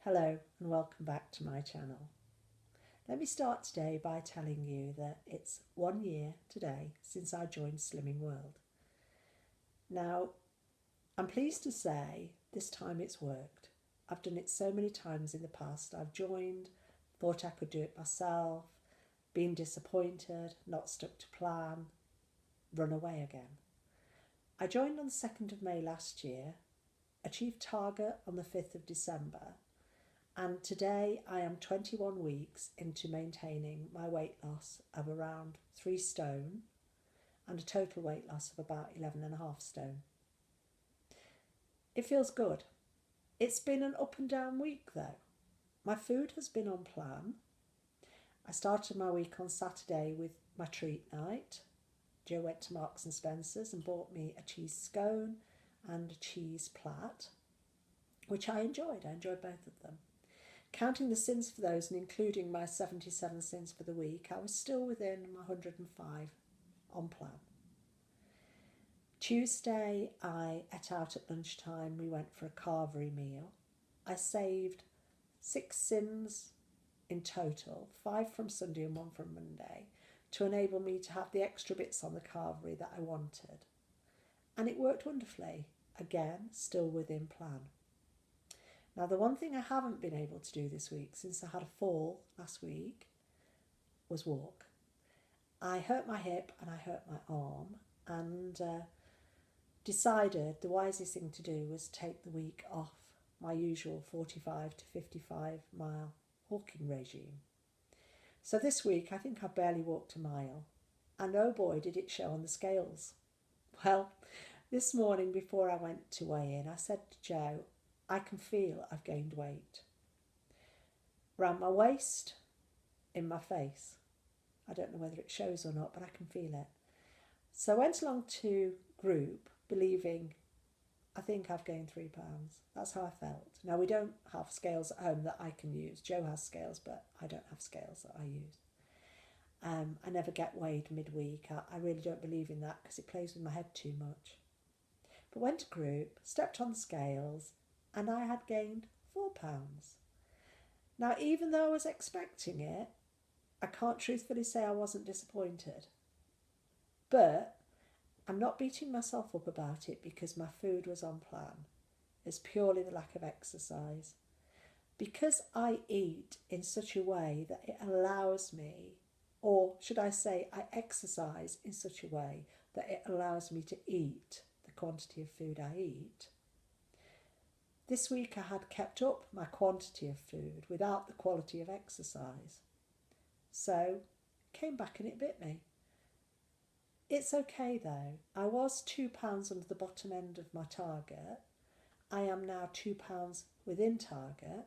Hello and welcome back to my channel. Let me start today by telling you that it's 1 year today since I joined Slimming World. Now, I'm pleased to say this time it's worked. I've done it so many times in the past. I've joined, thought I could do it myself, been disappointed, not stuck to plan, run away again. I joined on the 2nd of May last year, achieved target on the 5th of December, and today I am 21 weeks into maintaining my weight loss of around 3 stone and a total weight loss of about 11.5 stone. It feels good. It's been an up and down week though. My food has been on plan. I started my week on Saturday with my treat night. Joe went to Marks and Spencer's and bought me a cheese scone and a cheese plat, which I enjoyed. I enjoyed both of them. Counting the sins for those and including my 77 sins for the week, I was still within my 105 on plan. Tuesday, I ate out at lunchtime. We went for a carvery meal. I saved 6 sins in total, 5 from Sunday and 1 from Monday, to enable me to have the extra bits on the carvery that I wanted. And it worked wonderfully. Again, still within plan. Now, the one thing I haven't been able to do this week, since I had a fall last week, was walk. I hurt my hip and I hurt my arm, and decided the wisest thing to do was take the week off my usual 45 to 55 mile walking regime. So this week I think I barely walked a mile, and oh boy did it show on the scales. Well, this morning before I went to weigh in, I said to Joe, I can feel I've gained weight. Around my waist, in my face. I don't know whether it shows or not, but I can feel it. So I went along to group believing I think I've gained 3 pounds. That's how I felt. Now, we don't have scales at home that I can use. Joe has scales, but I don't have scales that I use. I never get weighed midweek. I really don't believe in that because it plays with my head too much. But went to group, stepped on the scales, and I had gained 4 pounds. Now, even though I was expecting it, I can't truthfully say I wasn't disappointed. But I'm not beating myself up about it because my food was on plan. It's purely the lack of exercise. Because I eat in such a way that it allows me, or should I say I exercise in such a way that it allows me to eat the quantity of food I eat. This week I had kept up my quantity of food without the quality of exercise. So came back and it bit me. It's okay though. I was 2 pounds under the bottom end of my target. I am now 2 pounds within target,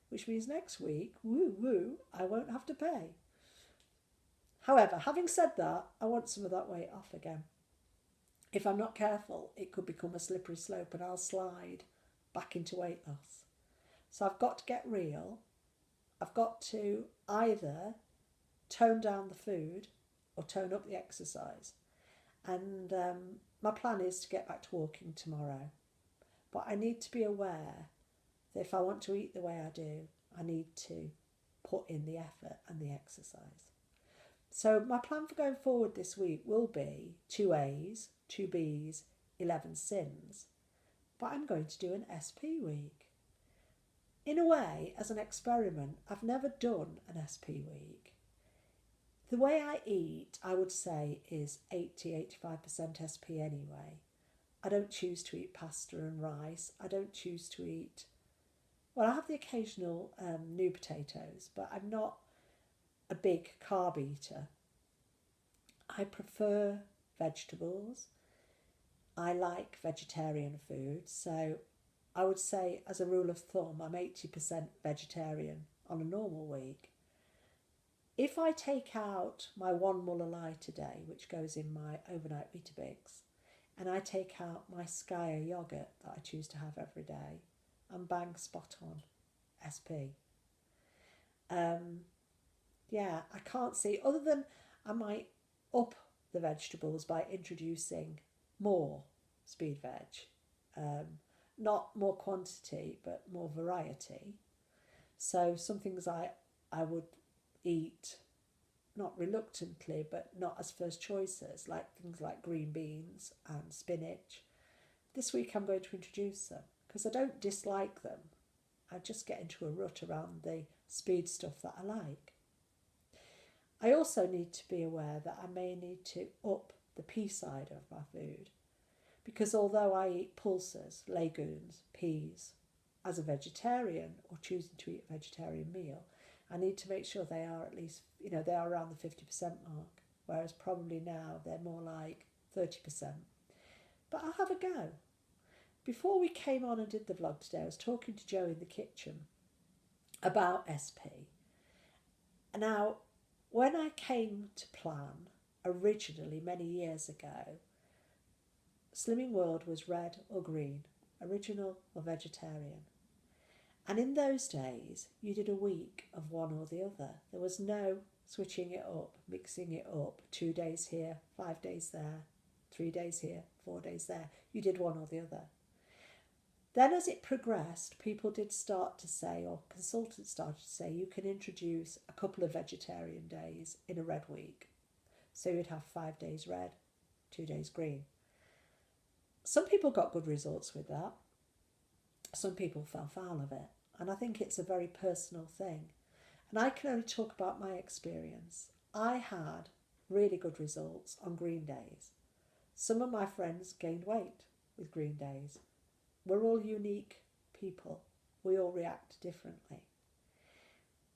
which means next week, I won't have to pay. However, having said that, I want some of that weight off again. If I'm not careful, it could become a slippery slope and I'll slide back into weight loss. So I've got to get real. I've got to either tone down the food or tone up the exercise. And my plan is to get back to walking tomorrow. But I need to be aware that if I want to eat the way I do, I need to put in the effort and the exercise. So my plan for going forward this week will be 2 A's, 2 B's, 11 sins. But I'm going to do an SP week. In a way, as an experiment, I've never done an SP week. The way I eat, I would say, is 80-85% SP anyway. I don't choose to eat pasta and rice. I don't choose to eat... Well, I have the occasional new potatoes, but I'm not a big carb eater. I prefer vegetables. I like vegetarian food, so I would say as a rule of thumb, I'm 80% vegetarian on a normal week. If I take out my 1 mull a lie today, which goes in my overnight Weetabix, and I take out my Skyer yoghurt that I choose to have every day, I'm bang spot on SP. Yeah, I can't see, other than I might up the vegetables by introducing more speed veg. Not more quantity, but more variety. So some things I would eat, not reluctantly, but not as first choices, like things like green beans and spinach. This week I'm going to introduce them because I don't dislike them. I just get into a rut around the speed stuff that I like. I also need to be aware that I may need to up the pea side of my food, because although I eat pulses, legumes, peas, as a vegetarian or choosing to eat a vegetarian meal, I need to make sure they are at least, they are around the 50% mark, whereas probably now they're more like 30%. But I'll have a go. Before we came on and did the vlog today, I was talking to Joe in the kitchen about SP. Now, when I came to plan originally many years ago, Slimming World was red or green, original or vegetarian. And in those days, you did a week of one or the other. There was no switching it up, mixing it up, 2 days here, 5 days there, 3 days here, 4 days there. You did one or the other. Then as it progressed, people did start to say, or consultants started to say, you can introduce a couple of vegetarian days in a red week. So you'd have 5 days red, 2 days green. Some people got good results with that. Some people fell foul of it. And I think it's a very personal thing. And I can only talk about my experience. I had really good results on green days. Some of my friends gained weight with green days. We're all unique people. We all react differently.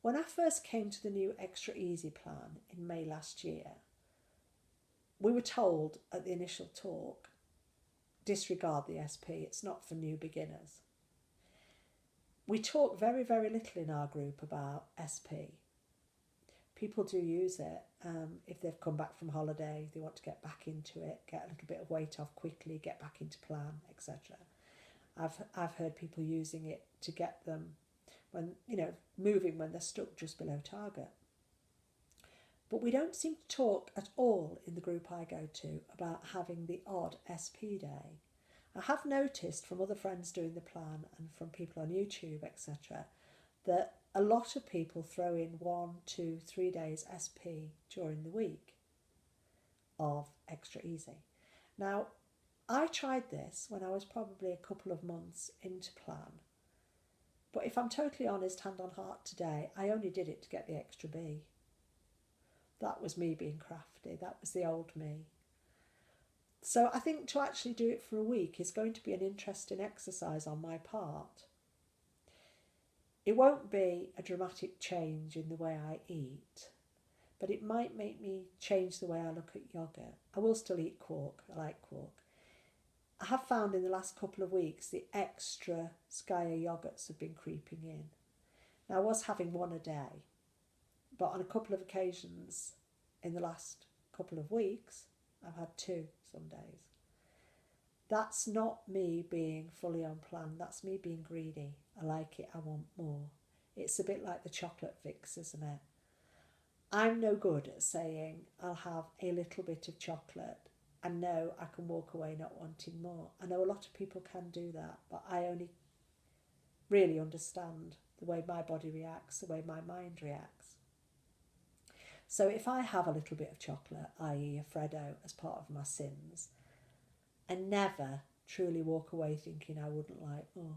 When I first came to the new Extra Easy plan in May last year, we were told at the initial talk, disregard the SP, it's not for new beginners. We talk very, very little in our group about SP. People do use it if they've come back from holiday, they want to get back into it, get a little bit of weight off quickly, get back into plan, etc. I've heard people using it to get them when, moving when they're stuck just below target. But we don't seem to talk at all in the group I go to about having the odd SP day. I have noticed from other friends doing the plan and from people on YouTube, etc., that a lot of people throw in 1, 2, 3 days SP during the week of Extra Easy. Now, I tried this when I was probably a couple of months into plan. But if I'm totally honest, hand on heart today, I only did it to get the extra B. That was me being crafty. That was the old me. So I think to actually do it for a week is going to be an interesting exercise on my part. It won't be a dramatic change in the way I eat, but it might make me change the way I look at yogurt. I will still eat quark. I like quark. I have found in the last couple of weeks the extra Skyer yogurts have been creeping in. Now I was having one a day, but on a couple of occasions in the last couple of weeks, I've had 2 some days. That's not me being fully on plan. That's me being greedy. I like it. I want more. It's a bit like the chocolate fix, isn't it? I'm no good at saying I'll have a little bit of chocolate and know I can walk away not wanting more. I know a lot of people can do that, but I only really understand the way my body reacts, the way my mind reacts. So if I have a little bit of chocolate, i.e. a Freddo, as part of my sins, I never truly walk away thinking I wouldn't like more.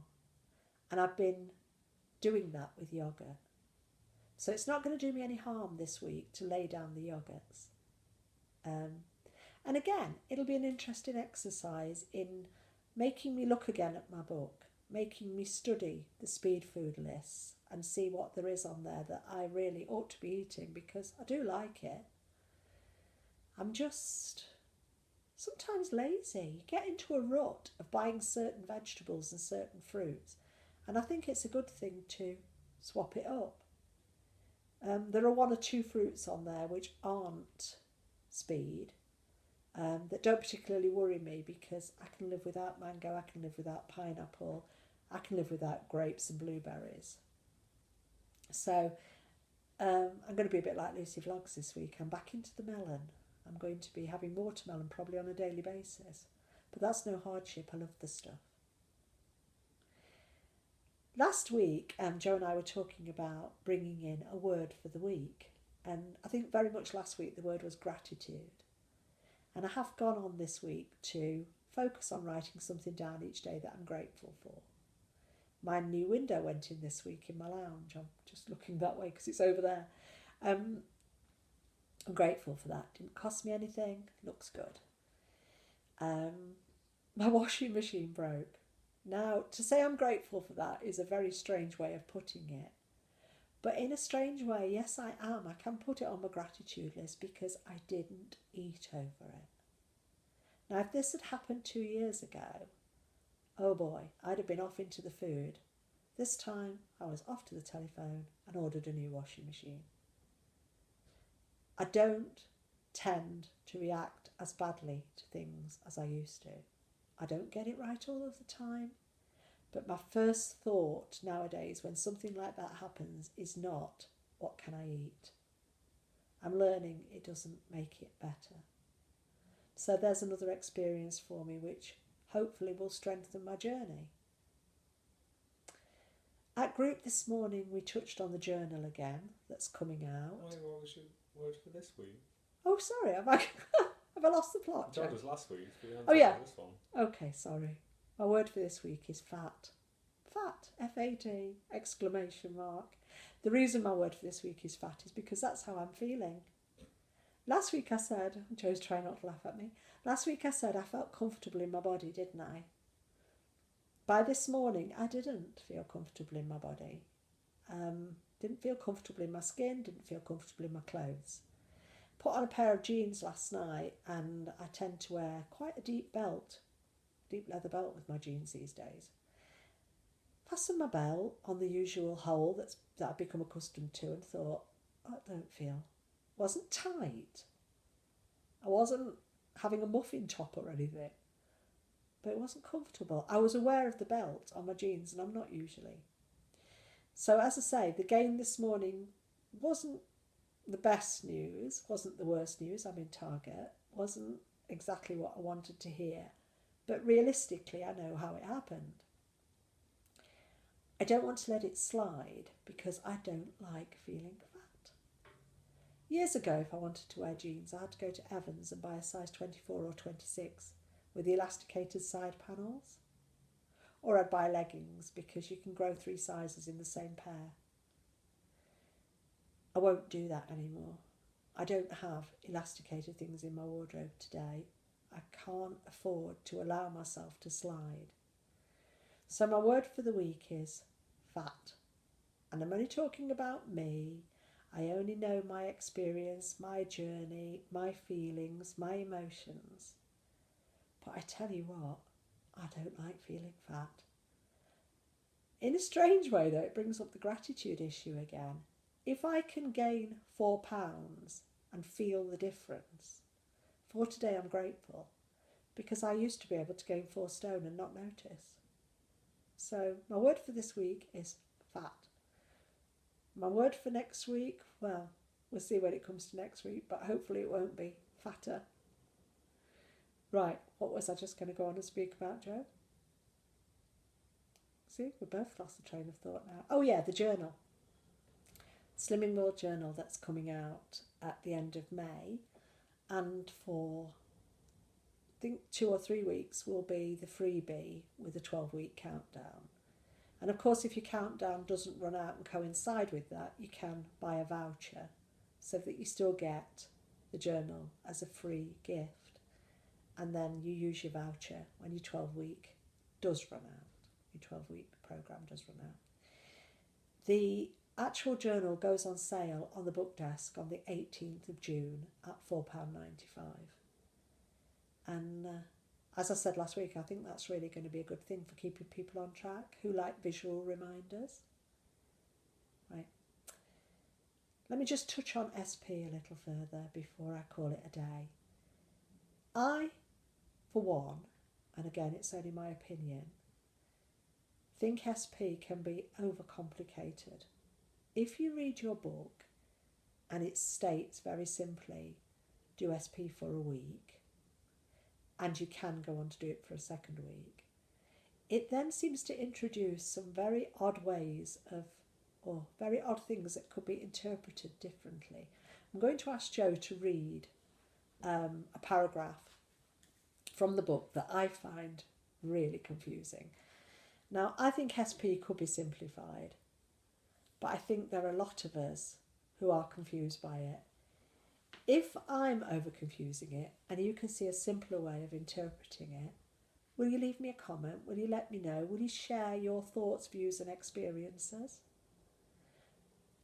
And I've been doing that with yogurt. So it's not going to do me any harm this week to lay down the yogurts. And again, it'll be an interesting exercise in making me look again at my book, making me study the speed food lists and see what there is on there that I really ought to be eating, because I do like it. I'm just sometimes lazy. You get into a rut of buying certain vegetables and certain fruits, and I think it's a good thing to swap it up. There are 1 or 2 fruits on there which aren't speed, that don't particularly worry me, because I can live without mango, I can live without pineapple, I can live without grapes and blueberries. So I'm going to be a bit like Lucy Vlogs this week. I'm back into the melon. I'm going to be having watermelon probably on a daily basis, but that's no hardship. I love the stuff. Last week, Joe and I were talking about bringing in a word for the week. And I think very much last week the word was gratitude. And I have gone on this week to focus on writing something down each day that I'm grateful for. My new window went in this week in my lounge. I'm just looking that way because it's over there. I'm grateful for that. Didn't cost me anything. Looks good. My washing machine broke. Now, to say I'm grateful for that is a very strange way of putting it. But in a strange way, yes, I am. I can put it on my gratitude list because I didn't eat over it. Now, if this had happened 2 years ago, oh boy, I'd have been off into the food. This time, I was off to the telephone and ordered a new washing machine. I don't tend to react as badly to things as I used to. I don't get it right all of the time, but my first thought nowadays when something like that happens is not, what can I eat? I'm learning it doesn't make it better. So there's another experience for me which hopefully will strengthen my journey. At group this morning we touched on the journal again that's coming out. What was your word for this week? Oh, sorry, have I lost the plot? That was last week. Oh yeah. This one. Okay, sorry. My word for this week is fat. Fat, F-A-T, exclamation mark. The reason my word for this week is fat is because that's how I'm feeling. Last week I said, Joe's trying not to laugh at me. Last week I said I felt comfortable in my body, didn't I? By this morning, I didn't feel comfortable in my body. Didn't feel comfortable in my skin, didn't feel comfortable in my clothes. Put on a pair of jeans last night and I tend to wear quite a deep belt, deep leather belt with my jeans these days. Fastened my belt on the usual hole that I've become accustomed to and thought, oh, I don't feel. Wasn't tight. I wasn't having a muffin top or anything, but it wasn't comfortable. I was aware of the belt on my jeans and I'm not usually. So as I say, the gain this morning wasn't the best news, wasn't the worst news. I'm in Target, wasn't exactly what I wanted to hear, but realistically I know how it happened. I don't want to let it slide because I don't like feeling fat. Years ago, if I wanted to wear jeans, I had to go to Evans and buy a size 24 or 26 with the elasticated side panels. Or I'd buy leggings because you can grow 3 sizes in the same pair. I won't do that anymore. I don't have elasticated things in my wardrobe today. I can't afford to allow myself to slide. So my word for the week is fat. And I'm only talking about me. I only know my experience, my journey, my feelings, my emotions. But I tell you what, I don't like feeling fat. In a strange way though, it brings up the gratitude issue again. If I can gain 4 pounds and feel the difference, for today I'm grateful because I used to be able to gain 4 stone and not notice. So my word for this week is fat. My word for next week, well, we'll see when it comes to next week, but hopefully it won't be fatter. Right, what was I just going to go on and speak about, Joe? See, we both lost the train of thought now. Oh yeah, the journal. Slimming World Journal that's coming out at the end of May, and for I think 2 or 3 weeks will be the freebie with a 12-week countdown. And of course, if your countdown doesn't run out and coincide with that, you can buy a voucher so that you still get the journal as a free gift. And then you use your voucher when your 12-week does run out. Your 12-week programme does run out. The actual journal goes on sale on the book desk on the 18th of June at £4.95. And as I said last week, I think that's really going to be a good thing for keeping people on track who like visual reminders. Right. Let me just touch on SP a little further before I call it a day. I, for one, and again it's only my opinion, think SP can be overcomplicated. If you read your book and it states very simply, do SP for a week, and you can go on to do it for a second week, it then seems to introduce some very odd ways of, or very odd things that could be interpreted differently. I'm going to ask Jo to read a paragraph from the book that I find really confusing. Now, I think SP could be simplified, but I think there are a lot of us who are confused by it. If I'm over confusing it and you can see a simpler way of interpreting it, will you leave me a comment? Will you let me know? Will you share your thoughts, views and experiences?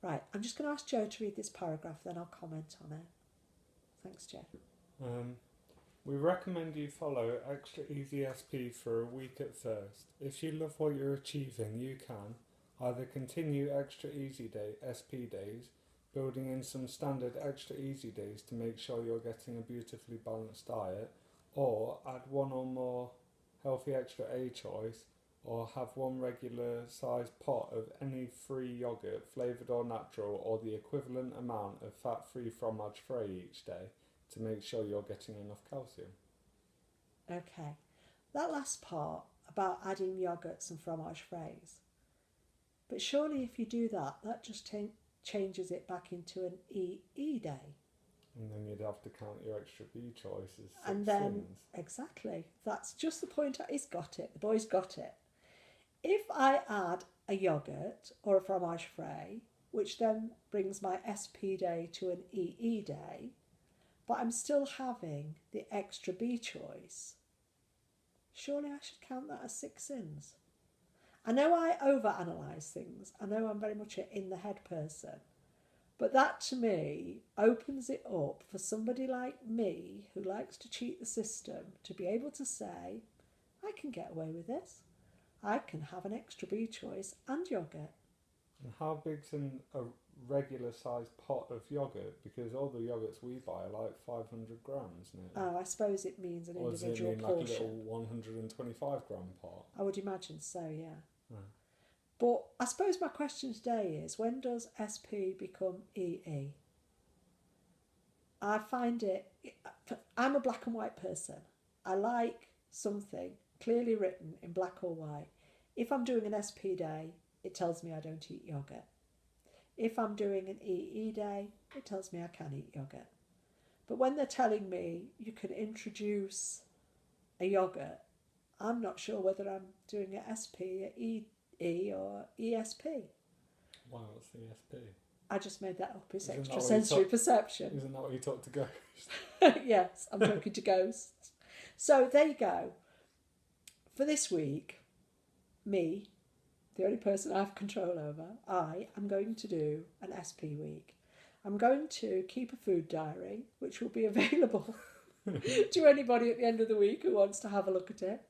Right, I'm just going to ask Jo to read this paragraph, then I'll comment on it. Thanks, Jo. We recommend you follow Extra Easy SP for a week at first. If you love what you're achieving, you can either continue Extra Easy SP days, building in some standard Extra Easy days to make sure you're getting a beautifully balanced diet, or add one or more healthy Extra A choice, or have one regular sized pot of any free yoghurt, flavoured or natural, or the equivalent amount of fat-free fromage free each day to make sure you're getting enough calcium. Okay, that last part about adding yoghurts and fromage fraise, but surely if you do that, that just changes it back into an EE day. And then you'd have to count your Extra B choices. And then, exactly, that's just the point. He's got it, the boy's got it. If I add a yoghurt or a fromage frais, which then brings my SP day to an EE day, but I'm still having the Extra B choice, surely I should count that as 6 sins. I know I overanalyse things. I know I'm very much an in-the-head person. But that, to me, opens it up for somebody like me who likes to cheat the system to be able to say, I can get away with this. I can have an Extra B choice and yoghurt. And how big's a regular sized pot of yoghurt? Because all the yoghurts we buy are like 500 grams now. Oh, I suppose it means an or individual does it mean portion. Like a little 125 gram pot? I would imagine so, yeah. Right. But I suppose my question today is, when does SP become EE? I find it, I'm a black and white person. I like something clearly written in black or white. If I'm doing an SP day, it tells me I don't eat yoghurt. If I'm doing an EE day, it tells me I can eat yoghurt. But when they're telling me you can introduce a yoghurt, I'm not sure whether I'm doing an SP, a EE or ESP. Wow, what's the SP? I just made that up. It's Isn't extrasensory perception. Isn't that what you talk to ghosts? Yes, I'm talking to ghosts. So there you go. For this week, me, the only person I have control over, I am going to do an SP week. I'm going to keep a food diary, which will be available to anybody at the end of the week who wants to have a look at it.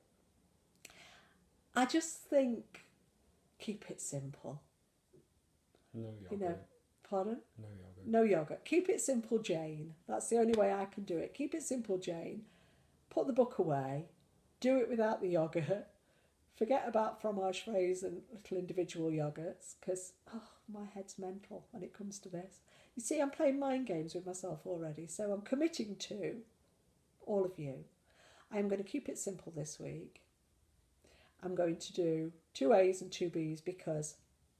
I just think, keep it simple. No yogurt. You know, pardon? No yogurt. No yogurt. Keep it simple, Jane. That's the only way I can do it. Keep it simple, Jane. Put the book away. Do it without the yogurt. Forget about fromage fraise and little individual yogurts, because my head's mental when it comes to this. You see, I'm playing mind games with myself already, so I'm committing to all of you. I'm going to keep it simple this week. I'm going to do 2 A's and 2 B's because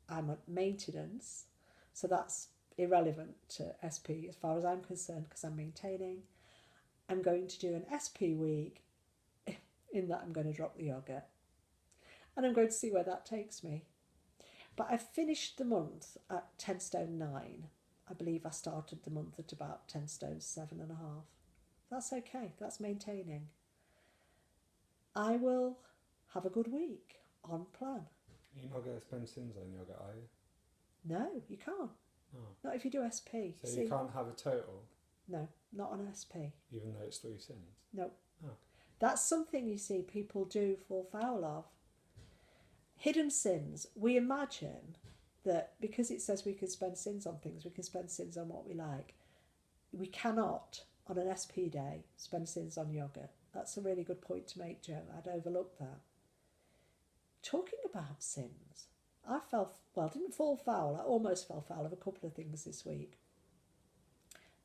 I'm at maintenance, so that's irrelevant to SP as far as I'm concerned because I'm maintaining. I'm going to do an SP week in that I'm going to drop the yogurt. And I'm going to see where that takes me. But I finished the month at 10 stone 9. I believe I started the month at about 10 stone 7.5. That's okay. That's maintaining. I will have a good week on plan. You're not going to spend sins on yogurt, are you? No, you can't. Oh. Not if you do SP. So you can't have a total? No, not on SP. Even though it's 3 sins? No. Oh. That's something you see people do fall foul of. Hidden sins. We imagine that because it says we can spend sins on things, we can spend sins on what we like. We cannot, on an SP day, spend sins on yogurt. That's a really good point to make, Jo. I'd overlooked that. Talking about sins, I didn't fall foul. I almost fell foul of a couple of things this week.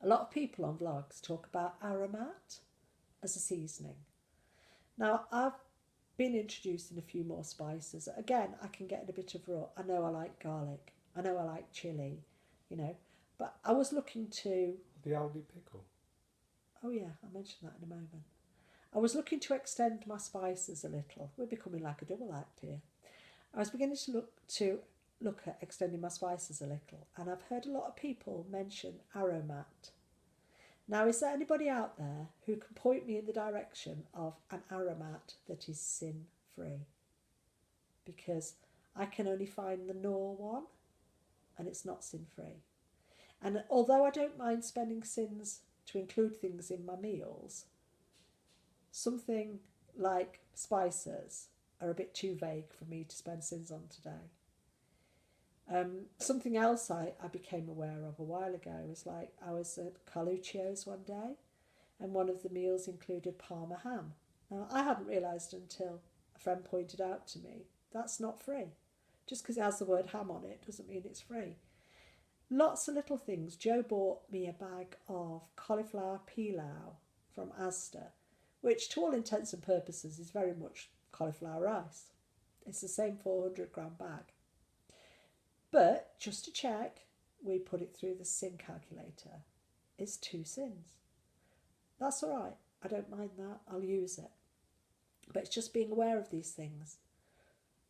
A lot of people on vlogs talk about aromat as a seasoning. Now, I've been introducing a few more spices. Again, I can get in a bit of rut. I know I like garlic. I know I like chilli, you know. But I was looking to... The Aldi pickle. Oh yeah, I'll mention that in a moment. I was looking to extend my spices a little. We're becoming like a double act here. I was beginning to look at extending my spices a little, and I've heard a lot of people mention aromat. Now, is there anybody out there who can point me in the direction of an aromat that is sin-free? Because I can only find the Knorr one, and it's not sin-free. And although I don't mind spending sins to include things in my meals, something like spices are a bit too vague for me to spend sins on today. Something else I became aware of a while ago was like I was at Carluccio's one day, and one of the meals included Parma ham. Now, I hadn't realised until a friend pointed out to me that's not free. Just because it has the word ham on it doesn't mean it's free. Lots of little things. Joe bought me a bag of cauliflower pilau from Asda, which to all intents and purposes is very much cauliflower rice. It's the same 400-gram bag. But just to check, we put it through the sin calculator. It's 2 sins. That's all right. I don't mind that. I'll use it. But it's just being aware of these things.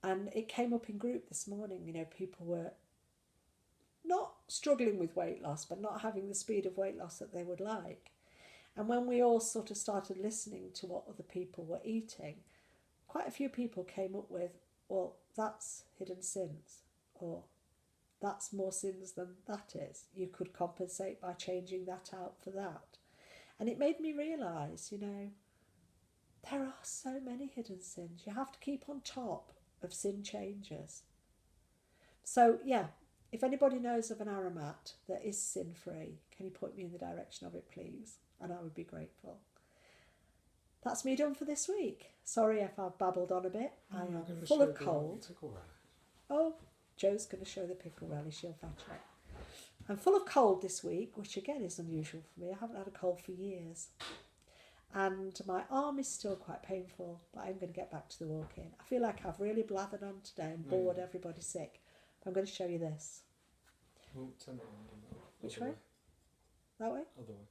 And it came up in group this morning. You know, people were not struggling with weight loss, but not having the speed of weight loss that they would like. And when we all sort of started listening to what other people were eating, quite a few people came up with, well, that's hidden sins, or that's more sins than that is. You could compensate by changing that out for that. And it made me realise, you know, there are so many hidden sins. You have to keep on top of sin changes. So, yeah, if anybody knows of an aromat that is sin-free, can you point me in the direction of it, please? And I would be grateful. That's me done for this week. Sorry if I've babbled on a bit. I am full of cold. Oh, Joe's going to show the pickle relish. She'll fetch it. I'm full of cold this week, which again is unusual for me. I haven't had a cold for years. And my arm is still quite painful, but I'm going to get back to the walk-in. I feel like I've really blathered on today and bored everybody sick. I'm going to show you this. Well, turn it around. Which way? That way? Other way.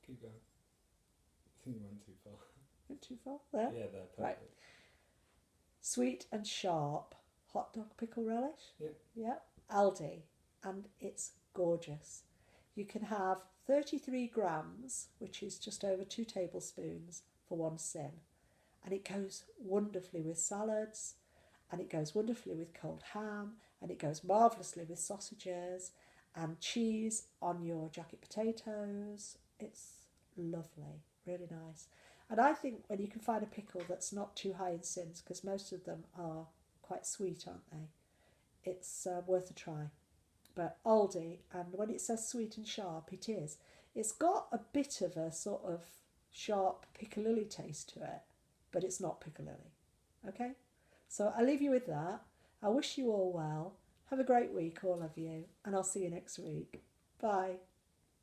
Keep going. I think you went too far. Went too far? There? Yeah, there. Perfect. Right. Sweet and sharp hot dog pickle relish. Yep. Yep. Aldi. And it's gorgeous. You can have 33 grams, which is just over 2 tablespoons for 1 sin. And it goes wonderfully with salads, and it goes wonderfully with cold ham, and it goes marvellously with sausages and cheese on your jacket potatoes. It's lovely, really nice. And I think when you can find a pickle that's not too high in sins, because most of them are quite sweet, aren't they? It's worth a try. But Aldi, and when it says sweet and sharp, it is. It's got a bit of a sort of sharp piccalilli taste to it, but it's not piccalilli. Okay? So I'll leave you with that. I wish you all well. Have a great week, all of you, and I'll see you next week. Bye.